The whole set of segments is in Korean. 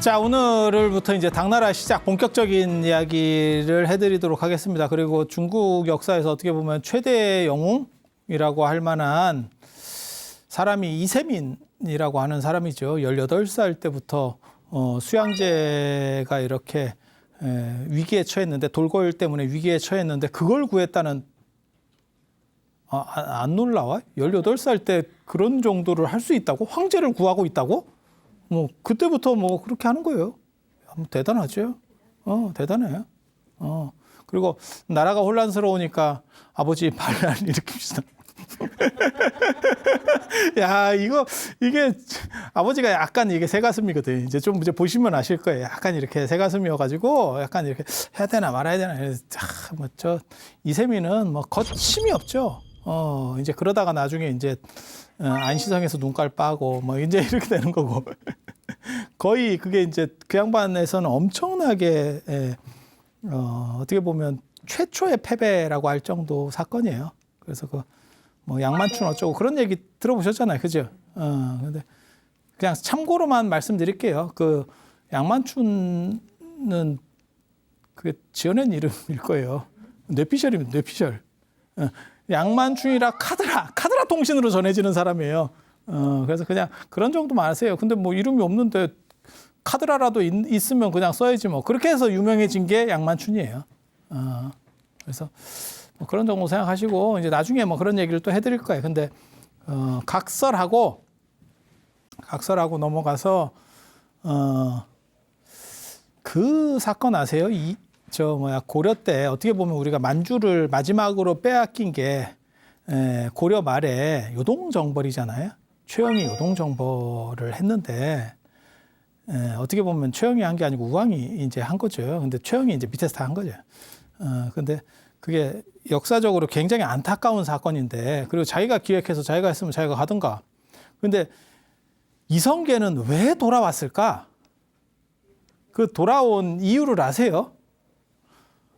자, 오늘부터 이제 당나라 시작 본격적인 이야기를 해드리도록 하겠습니다. 그리고 중국 역사에서 어떻게 보면 최대 영웅이라고 할 만한 사람이 이세민이라고 하는 사람이죠. 18살 때부터 수양제가 이렇게 위기에 처했는데, 돌고일 때문에 위기에 처했는데 그걸 구했다는, 안 놀라워? 18살 때 그런 정도를 할 수 있다고? 황제를 구하고 있다고? 뭐 그때부터 뭐 그렇게 하는 거예요. 대단하죠. 대단해요. 그리고 나라가 혼란스러우니까 아버지 반란 일으킵시다. 야, 이게 아버지가 약간 이게 새가슴이거든. 이제 보시면 아실 거예요. 약간 이렇게 새가슴이어가지고 약간 이렇게 해야 되나 말아야 되나. 뭐 이세민은 뭐 거침이 없죠. 이제 그러다가 나중에 이제 안시성에서 눈깔 빠고 뭐 이제 이렇게 되는 거고. 거의 그게 이제 그 양반에서는 엄청나게 어떻게 보면 최초의 패배라고 할 정도 사건이에요. 그래서 뭐 양만춘 어쩌고 그런 얘기 들어보셨잖아요, 그죠? 근데 그냥 참고로만 말씀드릴게요. 그 양만춘은 그게 지어낸 이름일 거예요. 뇌피셜입니다, 뇌피셜. 양만춘이라 카드라 통신으로 전해지는 사람이에요. 그래서 그냥 그런 정도만 아세요. 근데 뭐 이름이 없는데 카드라라도 있으면 그냥 써야지 뭐. 그렇게 해서 유명해진 게 양만춘이에요. 그래서 뭐 그런 정도 생각하시고 이제 나중에 뭐 그런 얘기를 또 해드릴 거예요. 근데 각설하고 넘어가서 그 사건 아세요? 고려 때 어떻게 보면 우리가 만주를 마지막으로 빼앗긴 게 고려 말에 요동정벌이잖아요. 최영이 요동정벌을 했는데 어떻게 보면 최영이 한 게 아니고 우왕이 이제 한 거죠. 근데 최영이 이제 밑에서 다 한 거죠. 근데 그게 역사적으로 굉장히 안타까운 사건인데, 그리고 자기가 기획해서 자기가 했으면 자기가 하든가. 근데 이성계는 왜 돌아왔을까? 그 돌아온 이유를 아세요?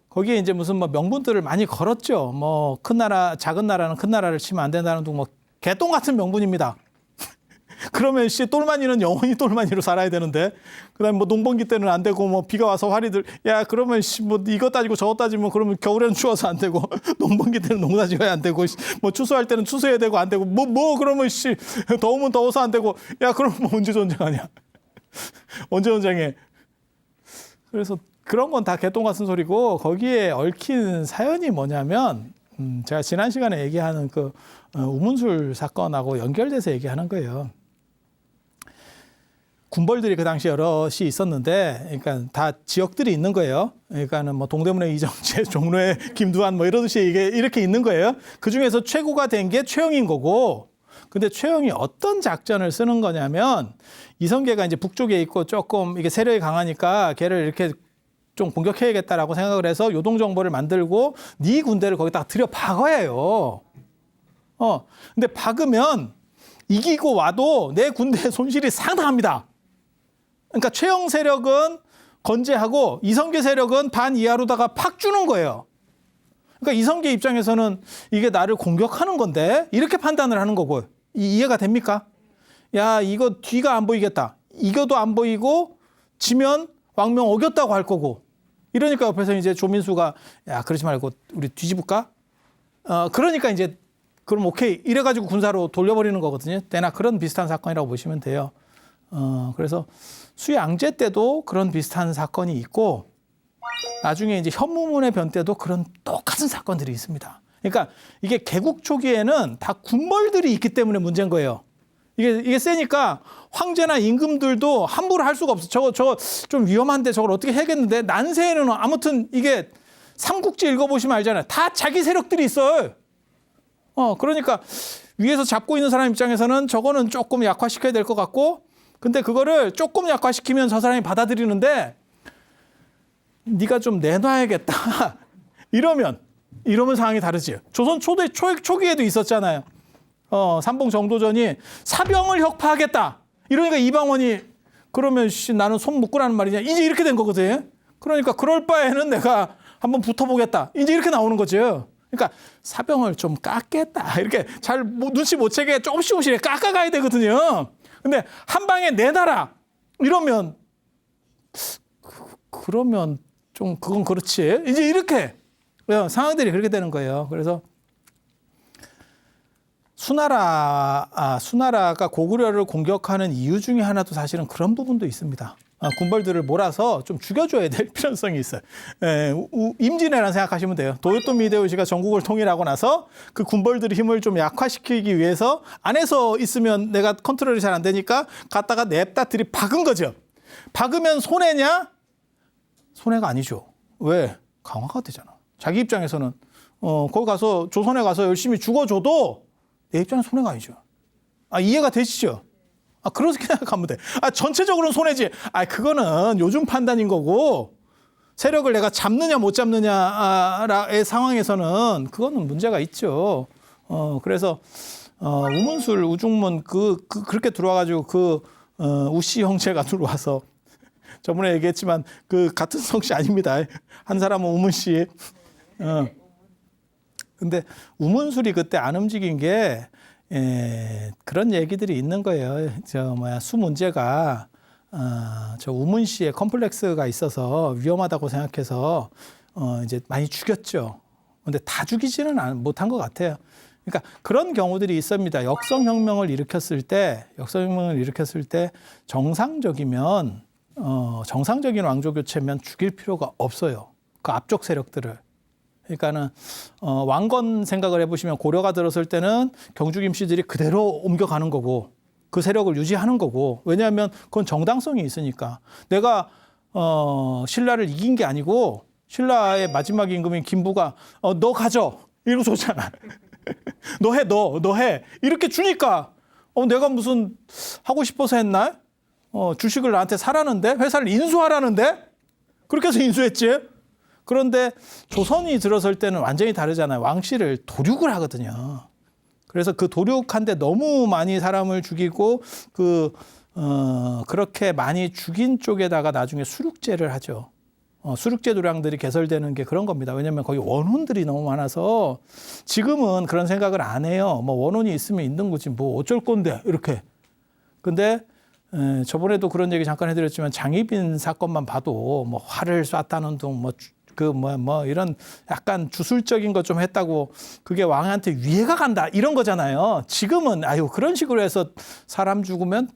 거기에 이제 무슨 뭐 명분들을 많이 걸었죠. 뭐 큰 나라, 작은 나라는 큰 나라를 치면 안 된다는 등 뭐 개똥 같은 명분입니다. 그러면 똘마니는 영원히 똘마니로 살아야 되는데, 그다음에 뭐 농번기 때는 안 되고, 뭐 비가 와서 화리들, 야 그러면 뭐 이거 따지고 저거 따지면 그러면 겨울에는 추워서 안 되고, 농번기 때는 농사 지어야 안 되고, 뭐 추수할 때는 추수해야 되고 안 되고, 뭐 그러면 더우면 더워서 안 되고, 야 그럼 뭐 언제 전쟁하냐? 언제 전쟁해? 그래서 그런 건 다 개똥 같은 소리고, 거기에 얽힌 사연이 뭐냐면, 제가 지난 시간에 얘기하는 그 우문술 사건하고 연결돼서 얘기하는 거예요. 군벌들이 그 당시 여럿이 있었는데, 그러니까 다 지역들이 있는 거예요. 그러니까는 뭐 동대문의 이정재, 종로의 김두한 뭐 이러듯이 이게 이렇게 있는 거예요. 그 중에서 최고가 된 게 최영인 거고, 근데 최영이 어떤 작전을 쓰는 거냐면, 이성계가 이제 북쪽에 있고 조금 이게 세력이 강하니까 걔를 이렇게 좀 공격해야겠다라고 생각을 해서 요동정벌을 만들고 네 군대를 거기다가 들여 박아요. 근데 박으면 이기고 와도 내 군대의 손실이 상당합니다. 그러니까 최영 세력은 건재하고 이성계 세력은 반 이하로다가 팍 주는 거예요. 그러니까 이성계 입장에서는 이게 나를 공격하는 건데 이렇게 판단을 하는 거고, 이해가 됩니까? 야, 이거 뒤가 안 보이겠다. 이겨도 안 보이고 지면 왕명 어겼다고 할 거고. 이러니까 옆에서 이제 조민수가 야, 그러지 말고 우리 뒤집을까? 그러니까 이제 그럼 오케이 이래가지고 군사로 돌려버리는 거거든요. 때나 그런 비슷한 사건이라고 보시면 돼요. 그래서 수양제 때도 그런 비슷한 사건이 있고, 나중에 이제 현무문의 변 때도 그런 똑같은 사건들이 있습니다. 그러니까 이게 개국 초기에는 다 군벌들이 있기 때문에 문제인 거예요. 이게 세니까 황제나 임금들도 함부로 할 수가 없어. 저거 좀 위험한데 저걸 어떻게 해야겠는데, 난세에는 아무튼 이게 삼국지 읽어보시면 알잖아요. 다 자기 세력들이 있어요. 그러니까 위에서 잡고 있는 사람 입장에서는 저거는 조금 약화시켜야 될 것 같고, 근데 그거를 조금 약화시키면 저 사람이 받아들이는데, 네가 좀 내놔야겠다. 이러면 상황이 다르지. 조선 초기에도 있었잖아요. 삼봉 정도전이 사병을 혁파하겠다. 이러니까 이방원이 그러면 나는 손 묶으라는 말이냐. 이제 이렇게 된 거거든. 그러니까 그럴 바에는 내가 한번 붙어보겠다. 이제 이렇게 나오는 거죠. 그러니까 사병을 좀 깎겠다. 이렇게 잘 눈치 못 채게 조금씩 깎아가야 되거든요. 근데 한 방에 내놔라. 이러면 그러면 좀 그건 그렇지. 이제 이렇게 상황들이 그렇게 되는 거예요. 그래서 수나라가 고구려를 공격하는 이유 중에 하나도 사실은 그런 부분도 있습니다. 군벌들을 몰아서 좀 죽여줘야 될 필요성이 있어요. 임진왜란 생각하시면 돼요. 도요토미 히데요시가 전국을 통일하고 나서 그 군벌들의 힘을 좀 약화시키기 위해서 안에서 있으면 내가 컨트롤이 잘 안 되니까 갔다가 냅다 들이박은 거죠. 박으면 손해냐? 손해가 아니죠. 왜? 강화가 되잖아. 자기 입장에서는 거기 가서 조선에 가서 열심히 죽어줘도 내 입장은 손해가 아니죠. 이해가 되시죠? 그렇게 생각하면 돼. 전체적으로는 손해지. 그거는 요즘 판단인 거고, 세력을 내가 잡느냐 못 잡느냐의 상황에서는 그거는 문제가 있죠. 그래서 우문술, 우중문 그렇게 들어와가지고 우씨 형제가 들어와서 저번에 얘기했지만 같은 성씨 아닙니다. 한 사람은 우문 씨. 근데 우문술이 그때 안 움직인 게 그런 얘기들이 있는 거예요. 수 문제가 저 우문 씨의 컴플렉스가 있어서 위험하다고 생각해서 이제 많이 죽였죠. 근데 다 죽이지는 못한 것 같아요. 그러니까 그런 경우들이 있습니다. 역성혁명을 일으켰을 때 정상적인 왕조 교체면 죽일 필요가 없어요. 그 앞쪽 세력들을. 그러니까는 왕건 생각을 해보시면 고려가 들었을 때는 경주 김씨들이 그대로 옮겨가는 거고 그 세력을 유지하는 거고, 왜냐하면 그건 정당성이 있으니까. 내가 신라를 이긴 게 아니고 신라의 마지막 임금인 김부가 너 가져 이러고 줬잖아. 너 해 이렇게 주니까 내가 무슨 하고 싶어서 했나? 주식을 나한테 사라는데, 회사를 인수하라는데, 그렇게 해서 인수했지. 그런데 조선이 들어설 때는 완전히 다르잖아요. 왕씨를 도륙을 하거든요. 그래서 그 도륙한데 너무 많이 사람을 죽이고 그렇게 많이 죽인 쪽에다가 나중에 수륙제를 하죠. 수륙제 도량들이 개설되는 게 그런 겁니다. 왜냐하면 거기 원혼들이 너무 많아서 지금은 그런 생각을 안 해요. 뭐 원혼이 있으면 있는 거지 뭐 어쩔 건데 이렇게. 근데 저번에도 그런 얘기 잠깐 해드렸지만 장희빈 사건만 봐도 뭐 활을 쐈다는 둥 이런 약간 주술적인 것 좀 했다고 그게 왕한테 위해가 간다 이런 거잖아요. 지금은 그런 식으로 해서 사람 죽으면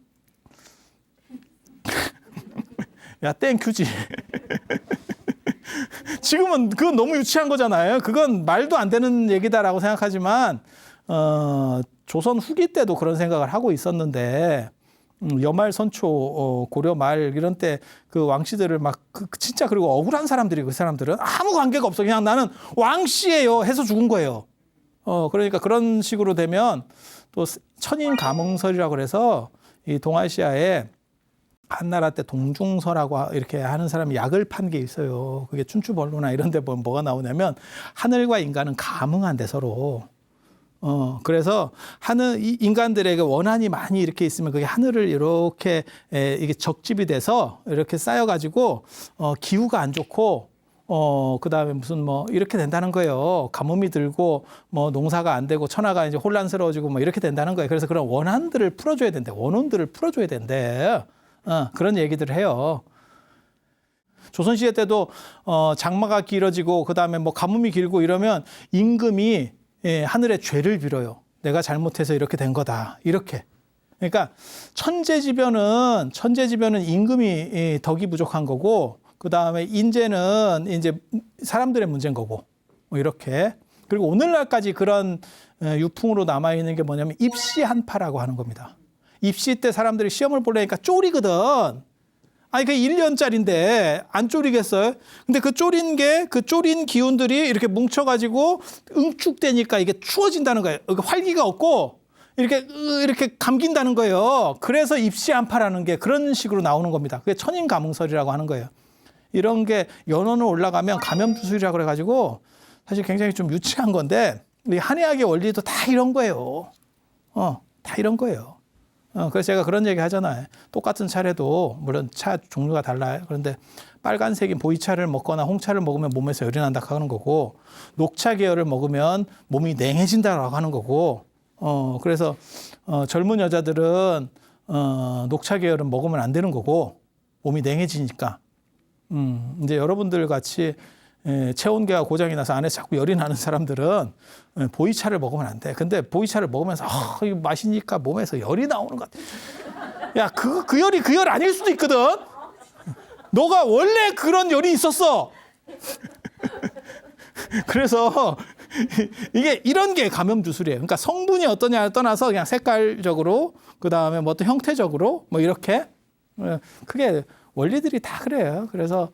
야 땡큐지. 지금은 그건 너무 유치한 거잖아요. 그건 말도 안 되는 얘기다라고 생각하지만 조선 후기 때도 그런 생각을 하고 있었는데 여말 선초 고려 말 이런 때 그 왕씨들을 막 진짜 그리고 억울한 사람들이 그 사람들은 아무 관계가 없어. 그냥 나는 왕씨예요 해서 죽은 거예요. 그러니까 그런 식으로 되면 또 천인 감흥설이라고 그래서 이 동아시아에 한나라 때 동중서라고 이렇게 하는 사람이 약을 판 게 있어요. 그게 춘추벌로나 이런 데 보면 뭐가 나오냐면 하늘과 인간은 감흥한데 서로. 그래서 인간들에게 원한이 많이 이렇게 있으면 그게 하늘을 이렇게 이게 적집이 돼서 이렇게 쌓여가지고 기후가 안 좋고 그 다음에 무슨 이렇게 된다는 거예요. 가뭄이 들고 농사가 안 되고 천하가 이제 혼란스러워지고 이렇게 된다는 거예요. 그래서 그런 원한들을 풀어줘야 된대. 원혼들을 풀어줘야 된대. 그런 얘기들을 해요. 조선시대 때도 장마가 길어지고 그 다음에 가뭄이 길고 이러면 임금이 하늘의 죄를 빌어요. 내가 잘못해서 이렇게 된 거다. 이렇게. 그러니까 천재지변은 임금이 덕이 부족한 거고, 그 다음에 인재는 이제 사람들의 문제인 거고, 이렇게. 그리고 오늘날까지 그런 유풍으로 남아있는 게 뭐냐면 입시한파라고 하는 겁니다. 입시 때 사람들이 시험을 보려니까 쪼리거든. 그 1년짜리인데 안 쪼리겠어요? 근데 그 쪼린 기운들이 이렇게 뭉쳐가지고 응축되니까 이게 추워진다는 거예요. 활기가 없고 이렇게 감긴다는 거예요. 그래서 입시한파라는 게 그런 식으로 나오는 겁니다. 그게 천인감흥설이라고 하는 거예요. 이런 게 연원을 올라가면 감염주술이라고 그래가지고 사실 굉장히 좀 유치한 건데 우리 한의학의 원리도 다 이런 거예요. 다 이런 거예요. 그래서 제가 그런 얘기 하잖아요. 똑같은 차래도 물론 차 종류가 달라요. 그런데 빨간색인 보이차를 먹거나 홍차를 먹으면 몸에서 열이 난다 하는 거고, 녹차 계열을 먹으면 몸이 냉해진다라고 하는 거고, 그래서 젊은 여자들은 녹차 계열은 먹으면 안 되는 거고 몸이 냉해지니까 이제 여러분들 같이 체온계가 고장이 나서 안에 자꾸 열이 나는 사람들은 보이차를 먹으면 안 돼. 근데 보이차를 먹으면서 이거 마시니까 몸에서 열이 나오는 것 같아. 야, 그 열이 그 열 아닐 수도 있거든. 너가 원래 그런 열이 있었어. 그래서 이게 이런 게 감염 주술이에요. 그러니까 성분이 어떠냐를 떠나서 그냥 색깔적으로 그다음에 뭐 어떤 형태적으로 뭐 이렇게 그게 원리들이 다 그래요. 그래서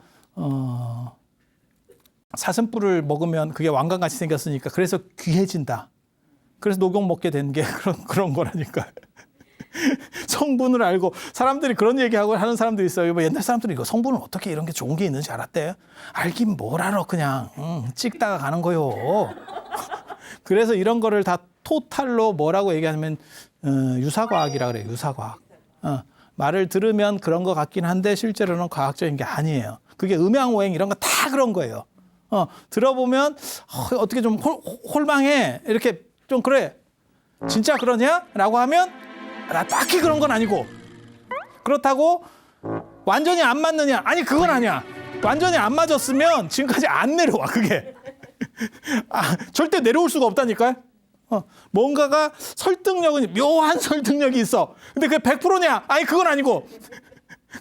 사슴뿔을 먹으면 그게 왕관같이 생겼으니까 그래서 귀해진다. 그래서 녹용 먹게 된 게 그런 거라니까. 성분을 알고 사람들이 그런 얘기하고 하는 사람들이 있어요. 뭐 옛날 사람들은 이거 성분은 어떻게 이런 게 좋은 게 있는지 알았대. 알긴 뭘 알아 그냥 찍다가 가는 거요. 그래서 이런 거를 다 토탈로 뭐라고 얘기하냐면 유사과학이라 그래요. 유사과학. 말을 들으면 그런 것 같긴 한데 실제로는 과학적인 게 아니에요. 그게 음양오행 이런 거 다 그런 거예요. 들어보면 어떻게 좀 홀망해 이렇게 좀 그래. 진짜 그러냐? 라고 하면 나 딱히 그런 건 아니고 그렇다고 완전히 안 맞느냐? 아니 그건 아니야. 완전히 안 맞았으면 지금까지 안 내려와 그게. 절대 내려올 수가 없다니까요. 뭔가가 설득력은 묘한 설득력이 있어. 근데 그게 100%냐? 아니 그건 아니고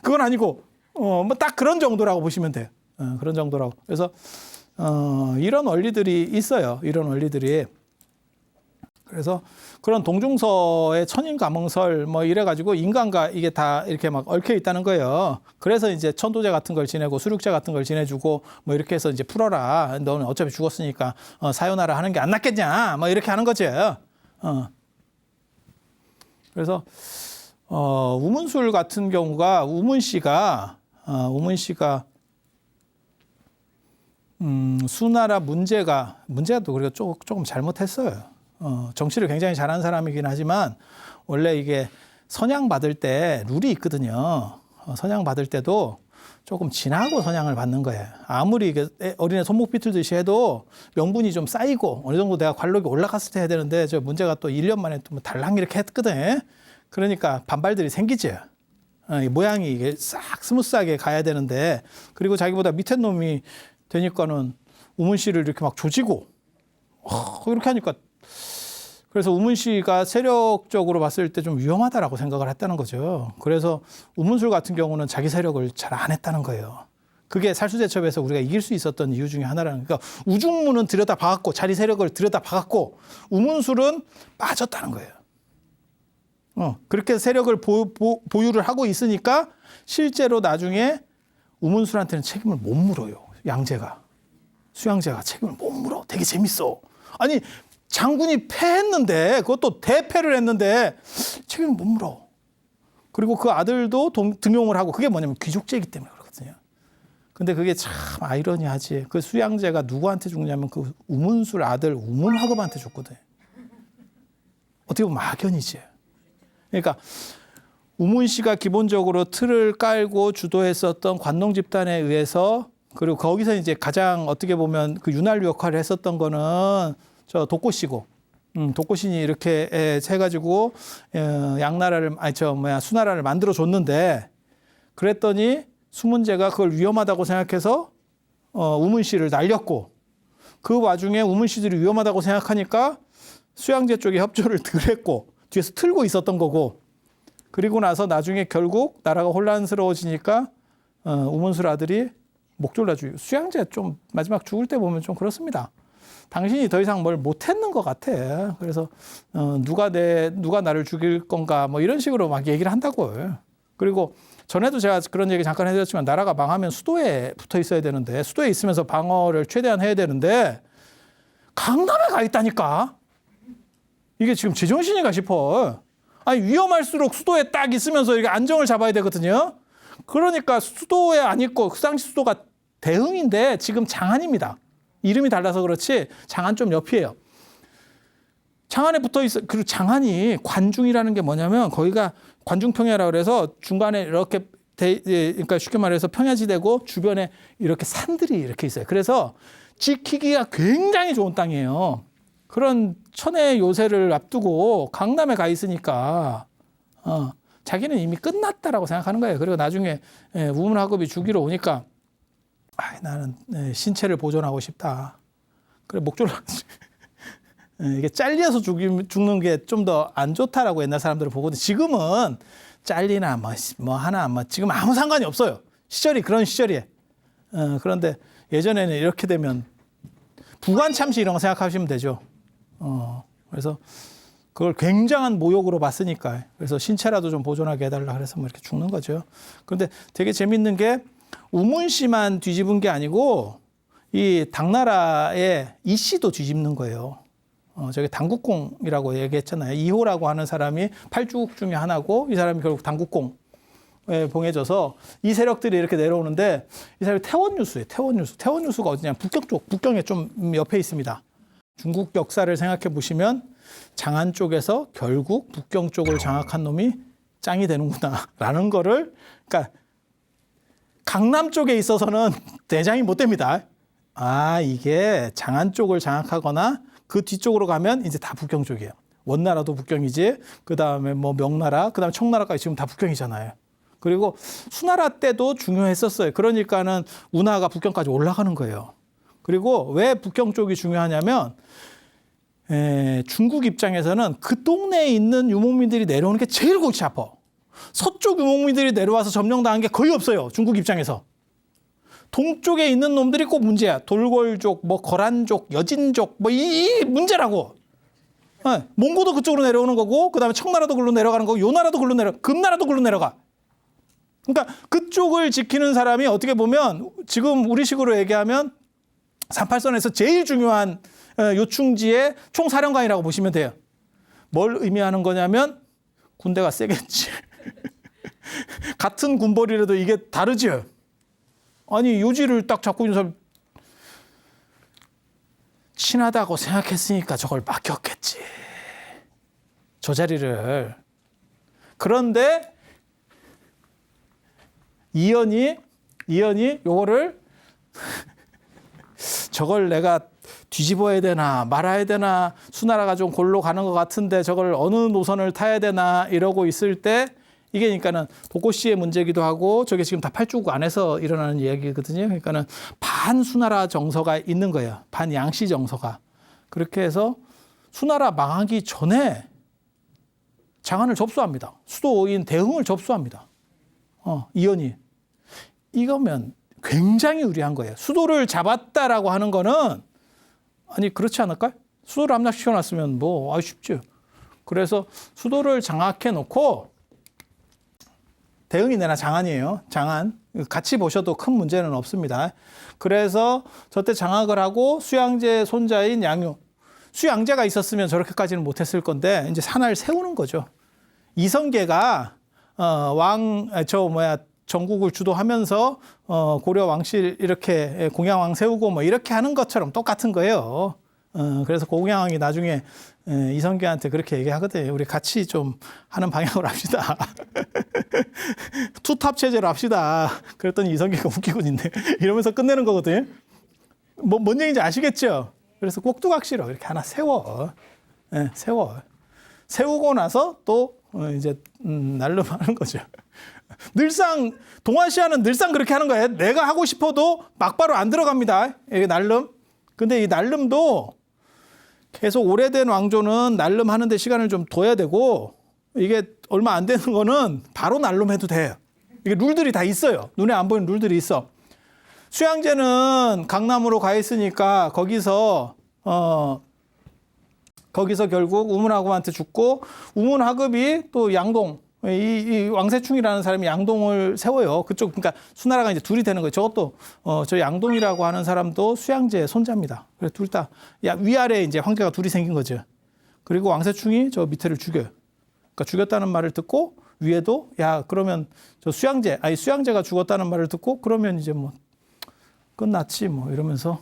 그건 아니고 뭐 딱 그런 정도라고 보시면 돼요. 그런 정도라고. 그래서 이런 원리들이 있어요. 이런 원리들이. 그래서 그런 동중서의 천인가몽설 뭐 이래가지고 인간과 이게 다 이렇게 막 얽혀 있다는 거예요. 그래서 이제 천도제 같은 걸 지내고 수륙제 같은 걸 지내주고 뭐 이렇게 해서 이제 풀어라. 너는 어차피 죽었으니까 사요나라 하는 게 안 낫겠냐. 뭐 이렇게 하는 거죠. 그래서 우문술 같은 경우가 우문씨가 수나라 문제가 또 그리고 조금 잘못했어요. 정치를 굉장히 잘하는 사람이긴 하지만 원래 이게 선양 받을 때 룰이 있거든요. 선양 받을 때도 조금 지나고 선양을 받는 거예요. 아무리 이게 어린애 손목 비틀듯이 해도 명분이 좀 쌓이고 어느 정도 내가 관록이 올라갔을 때 해야 되는데 저 문제가 또 1년 만에 또 달랑 이렇게 했거든. 그러니까 반발들이 생기죠. 모양이 이게 싹 스무스하게 가야 되는데 그리고 자기보다 밑에 놈이 되니까는 우문씨를 이렇게 막 조지고 이렇게 하니까 그래서 우문씨가 세력적으로 봤을 때 좀 위험하다라고 생각을 했다는 거죠. 그래서 우문술 같은 경우는 자기 세력을 잘 안 했다는 거예요. 그게 살수대첩에서 우리가 이길 수 있었던 이유 중에 하나라는 그러니까 우중문은 들여다봐갖고 자기 세력을 들여다봐갖고 우문술은 빠졌다는 거예요. 그렇게 세력을 보유를 하고 있으니까 실제로 나중에 우문술한테는 책임을 못 물어요. 양제가. 수양제가 책임을 못 물어. 되게 재밌어. 아니 장군이 패했는데 그것도 대패를 했는데 책임을 못 물어. 그리고 그 아들도 등용을 하고 그게 뭐냐면 귀족제이기 때문에 그렇거든요. 근데 그게 참 아이러니하지. 그 수양제가 누구한테 죽냐면 그 우문술 아들 우문화급한테 죽거든. 어떻게 보면 막연이지. 그러니까 우문씨가 기본적으로 틀을 깔고 주도했었던 관농 집단에 의해서 그리고 거기서 이제 가장 어떻게 보면 그 윤활유 역할을 했었던 거는 저 독고씨고, 독고신이 이렇게 해가지고 양나라를 수나라를 만들어 줬는데 그랬더니 수문제가 그걸 위험하다고 생각해서 우문씨를 날렸고 그 와중에 우문씨들이 위험하다고 생각하니까 수양제 쪽에 협조를 덜 했고 뒤에서 틀고 있었던 거고 그리고 나서 나중에 결국 나라가 혼란스러워지니까 우문술 아들이 목졸라 죽이고 수양제 좀 마지막 죽을 때 보면 좀 그렇습니다. 당신이 더 이상 뭘 못했는 것 같아. 그래서 누가 나를 죽일 건가 뭐 이런 식으로 막 얘기를 한다고요. 그리고 전에도 제가 그런 얘기 잠깐 해드렸지만 나라가 망하면 수도에 붙어 있어야 되는데 수도에 있으면서 방어를 최대한 해야 되는데 강남에 가 있다니까. 이게 지금 제정신인가 싶어. 아니 위험할수록 수도에 딱 있으면서 이렇게 안정을 잡아야 되거든요. 그러니까 수도에 안 있고 그 당시 수도가 대흥인데 지금 장안입니다. 이름이 달라서 그렇지 장안 좀 옆이에요. 장안에 붙어 있어. 그리고 장안이 관중이라는 게 뭐냐면 거기가 관중평야라고 그래서 중간에 이렇게 그러니까 쉽게 말해서 평야지대고 주변에 이렇게 산들이 이렇게 있어요. 그래서 지키기가 굉장히 좋은 땅이에요. 그런 천의 요새를 앞두고 강남에 가 있으니까 자기는 이미 끝났다라고 생각하는 거예요. 그리고 나중에 우문화급이 죽이러 오니까 나는 신체를 보존하고 싶다. 그래 목 졸라. 이게 잘려서 죽는 게 좀 더 안 좋다라고 옛날 사람들은 보거든. 지금은 잘리나 뭐 하나 뭐 지금 아무 상관이 없어요. 시절이 그런 시절이에요. 그런데 예전에는 이렇게 되면 부관 참시 이런 거 생각하시면 되죠. 그래서 그걸 굉장한 모욕으로 봤으니까. 그래서 신체라도 좀 보존하게 해달라 그래서 뭐 이렇게 죽는 거죠. 그런데 되게 재밌는 게 우문 씨만 뒤집은 게 아니고 이 당나라의 이 씨도 뒤집는 거예요. 저기 당국공이라고 얘기했잖아요. 이호라고 하는 사람이 팔주국 중에 하나고 이 사람이 결국 당국공에 봉해져서 이 세력들이 이렇게 내려오는데 이 사람이 태원유수예요. 태원유수. 태원유수가 어디냐? 북경 쪽, 북경에 좀 옆에 있습니다. 중국 역사를 생각해 보시면 장안 쪽에서 결국 북경 쪽을 장악한 놈이 짱이 되는구나라는 거를 그러니까 강남 쪽에 있어서는 대장이 못 됩니다. 이게 장안 쪽을 장악하거나 그 뒤쪽으로 가면 이제 다 북경 쪽이에요. 원나라도 북경이지. 그다음에 뭐 명나라, 그다음에 청나라까지 지금 다 북경이잖아요. 그리고 수나라 때도 중요했었어요. 그러니까는 운하가 북경까지 올라가는 거예요. 그리고 왜 북경 쪽이 중요하냐면 중국 입장에서는 그 동네에 있는 유목민들이 내려오는 게 제일 골치 아파. 서쪽 유목민들이 내려와서 점령당한 게 거의 없어요. 중국 입장에서. 동쪽에 있는 놈들이 꼭 문제야. 돌궐족, 뭐 거란족, 여진족, 뭐 이 문제라고. 몽고도 그쪽으로 내려오는 거고, 그다음에 청나라도 글로 내려가는 거고, 요나라도 글로 금나라도 글로 내려가. 그러니까 그쪽을 지키는 사람이 어떻게 보면 지금 우리식으로 얘기하면 38선에서 제일 중요한 요충지의 총사령관이라고 보시면 돼요. 뭘 의미하는 거냐면 군대가 세겠지. 같은 군벌이라도 이게 다르죠. 아니 요지를 딱 잡고 있는 사람 친하다고 생각했으니까 저걸 맡겼겠지. 저 자리를. 그런데 이연이 요거를 저걸 내가 뒤집어야 되나 말아야 되나 수나라가 좀 골로 가는 것 같은데 저걸 어느 노선을 타야 되나 이러고 있을 때 이게 그러니까는 도꼬씨의 문제기도 하고 저게 지금 다 팔주국 안에서 일어나는 이야기거든요. 그러니까는 반수나라 정서가 있는 거예요. 반양씨 정서가. 그렇게 해서 수나라 망하기 전에 장안을 접수합니다. 수도인 대흥을 접수합니다. 이연이. 이거면 굉장히 유리한 거예요. 수도를 잡았다라고 하는 거는 아니 그렇지 않을까요? 수도를 함락시켜놨으면 뭐 쉽죠. 그래서 수도를 장악해 놓고 대흥이 내나 장안이에요. 장안. 같이 보셔도 큰 문제는 없습니다. 그래서 저때 장악을 하고 수양제 손자인 양유. 수양제가 있었으면 저렇게까지는 못했을 건데 이제 산을 세우는 거죠. 이성계가 전국을 주도하면서 고려 왕실 이렇게 공양왕 세우고 뭐 이렇게 하는 것처럼 똑같은 거예요. 그래서 공양왕이 나중에 이성계한테 그렇게 얘기하거든요. 우리 같이 좀 하는 방향으로 합시다. 투탑 체제로 합시다. 그랬더니 이성계가 웃기고 있네. 이러면서 끝내는 거거든요. 뭔 얘기인지 아시겠죠? 그래서 꼭두각시로 이렇게 하나 세워. 세워. 세우고 나서 또 이제 날름하는 거죠. 늘상 동아시아는 늘상 그렇게 하는 거예요. 내가 하고 싶어도 막바로 안 들어갑니다. 이게 날름. 근데 이 날름도 계속 오래된 왕조는 날름하는데 시간을 좀 둬야 되고 이게 얼마 안 되는 거는 바로 날름해도 돼요. 이게 룰들이 다 있어요. 눈에 안 보이는 룰들이 있어. 수양제는 강남으로 가 있으니까 거기서 결국 우문하급한테 죽고 우문하급이 또 양동 이 왕세충이라는 사람이 양동을 세워요. 그쪽 그러니까 수나라가 이제 둘이 되는 거예요. 저것도 저 양동이라고 하는 사람도 수양제 손자입니다. 그래서 둘 다 위아래 이제 황제가 둘이 생긴 거죠. 그리고 왕세충이 저 밑에를 죽여요. 그러니까 죽였다는 말을 듣고 위에도 그러면 저 수양제가 죽었다는 말을 듣고 그러면 이제 뭐 끝났지 뭐 이러면서.